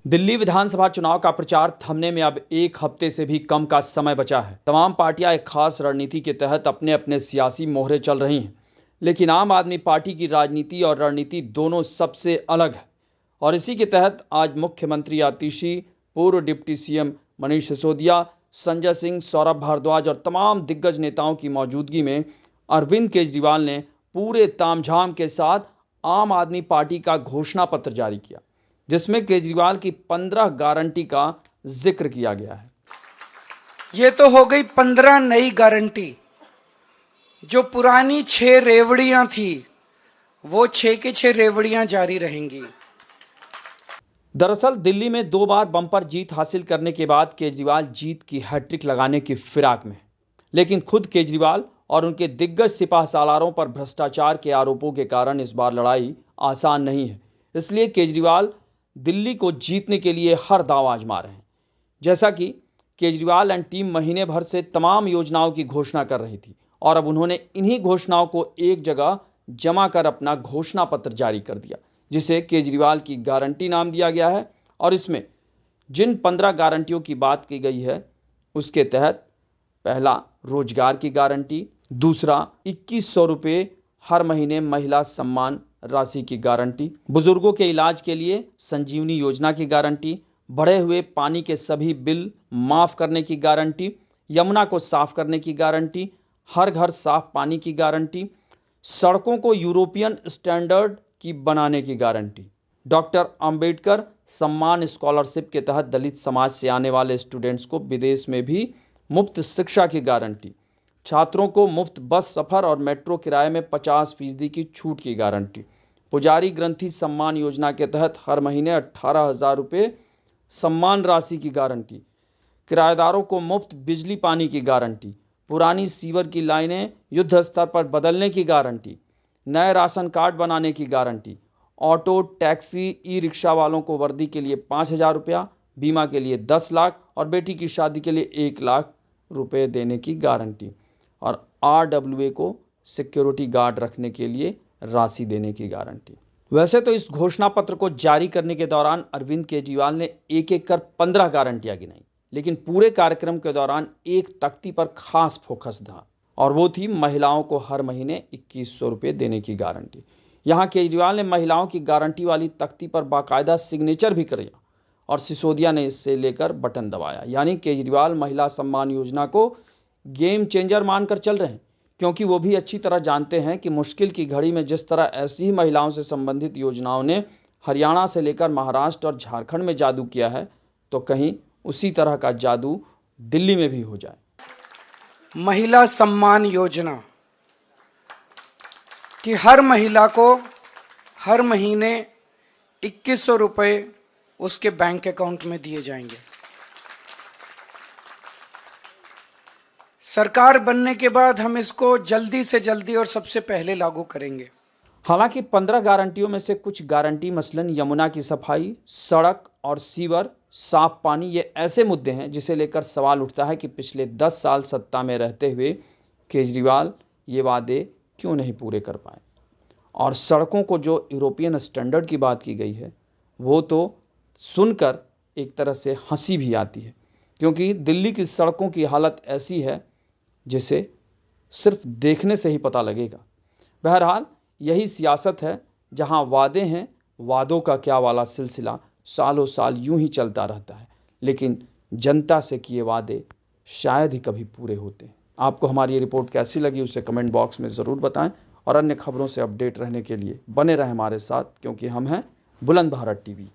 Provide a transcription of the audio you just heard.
दिल्ली विधानसभा चुनाव का प्रचार थमने में अब एक हफ्ते से भी कम का समय बचा है। तमाम पार्टियां एक खास रणनीति के तहत अपने अपने सियासी मोहरे चल रही हैं, लेकिन आम आदमी पार्टी की राजनीति और रणनीति दोनों सबसे अलग है। और इसी के तहत आज मुख्यमंत्री आतिशी, पूर्व डिप्टी सीएम मनीष सिसोदिया, संजय सिंह, सौरभ भारद्वाज और तमाम दिग्गज नेताओं की मौजूदगी में अरविंद केजरीवाल ने पूरे तामझाम के साथ आम आदमी पार्टी का घोषणा पत्र जारी किया, जिसमें केजरीवाल की 15 गारंटी का जिक्र किया गया है। ये तो हो गई 15 नई गारंटी। जो पुरानी 6 रेवड़ियां थी वो 6 के 6 रेवड़ियां जारी रहेंगी। दरअसल दिल्ली में 2 बार बम्पर जीत हासिल करने के बाद केजरीवाल जीत की हैट्रिक लगाने की फिराक में है। लेकिन खुद केजरीवाल और उनके दिग्गज सिपाह सालारों पर भ्रष्टाचार के आरोपों के कारण इस बार लड़ाई आसान नहीं है। इसलिए केजरीवाल दिल्ली को जीतने के लिए हर दांव आजमा रहे हैं। जैसा कि केजरीवाल एंड टीम महीने भर से तमाम योजनाओं की घोषणा कर रही थी और अब उन्होंने इन्हीं घोषणाओं को एक जगह जमा कर अपना घोषणा पत्र जारी कर दिया, जिसे केजरीवाल की गारंटी नाम दिया गया है। और इसमें जिन 15 गारंटियों की बात की गई है उसके तहत पहला, रोजगार की गारंटी। दूसरा, 2100 रुपये हर महीने महिला सम्मान राशि की गारंटी। बुजुर्गों के इलाज के लिए संजीवनी योजना की गारंटी। बढ़े हुए पानी के सभी बिल माफ़ करने की गारंटी। यमुना को साफ करने की गारंटी। हर घर साफ पानी की गारंटी। सड़कों को यूरोपियन स्टैंडर्ड की बनाने की गारंटी। डॉक्टर अंबेडकर सम्मान स्कॉलरशिप के तहत दलित समाज से आने वाले स्टूडेंट्स को विदेश में भी मुफ्त शिक्षा की गारंटी। छात्रों को मुफ्त बस सफ़र और मेट्रो किराए में 50% की छूट की गारंटी। पुजारी ग्रंथि सम्मान योजना के तहत हर महीने 18,000 रुपये सम्मान राशि की गारंटी। किराएदारों को मुफ्त बिजली पानी की गारंटी। पुरानी सीवर की लाइनें युद्ध स्तर पर बदलने की गारंटी। नए राशन कार्ड बनाने की guarantee. Auto, taxi, e rickshaw वालों को वर्दी के लिए 5,000 रुपया, बीमा के लिए 10 लाख और बेटी की शादी के लिए 1 लाख रुपये देने की गारंटी। और RWA को सिक्योरिटी गार्ड रखने के लिए राशि देने की गारंटी। वैसे तो इस घोषणा पत्र को जारी करने के दौरान अरविंद केजरीवाल ने एक एक कर 15 गारंटियां गिनाई, लेकिन पूरे कार्यक्रम के दौरान एक तख्ती पर खास फोकस था और वो थी महिलाओं को हर महीने 2100 रुपये देने की गारंटी। यहाँ केजरीवाल ने महिलाओं की गारंटी वाली तख्ती पर बाकायदा सिग्नेचर भी किया और सिसोदिया ने इससे लेकर बटन दबाया। यानी केजरीवाल महिला सम्मान योजना को गेम चेंजर मानकर चल रहे हैं, क्योंकि वो भी अच्छी तरह जानते हैं कि मुश्किल की घड़ी में जिस तरह ऐसी ही महिलाओं से संबंधित योजनाओं ने हरियाणा से लेकर महाराष्ट्र और झारखंड में जादू किया है, तो कहीं उसी तरह का जादू दिल्ली में भी हो जाए। महिला सम्मान योजना कि हर महिला को हर महीने 2100 रुपये उसके बैंक अकाउंट में दिए जाएंगे। सरकार बनने के बाद हम इसको जल्दी से जल्दी और सबसे पहले लागू करेंगे। हालांकि 15 गारंटियों में से कुछ गारंटी मसलन यमुना की सफाई, सड़क और सीवर, साफ पानी, ये ऐसे मुद्दे हैं जिसे लेकर सवाल उठता है कि पिछले 10 साल सत्ता में रहते हुए केजरीवाल ये वादे क्यों नहीं पूरे कर पाए। और सड़कों को जो यूरोपियन स्टैंडर्ड की बात की गई है, वो तो सुनकर एक तरह से हंसी भी आती है, क्योंकि दिल्ली की सड़कों की हालत ऐसी है जिसे सिर्फ देखने से ही पता लगेगा। बहरहाल यही सियासत है, जहां वादे हैं, वादों का क्या वाला सिलसिला सालों साल यूं ही चलता रहता है, लेकिन जनता से किए वादे शायद ही कभी पूरे होते हैं। आपको हमारी ये रिपोर्ट कैसी लगी उसे कमेंट बॉक्स में ज़रूर बताएं और अन्य खबरों से अपडेट रहने के लिए बने रहें हमारे साथ, क्योंकि हम हैं बुलंद भारत टीवी।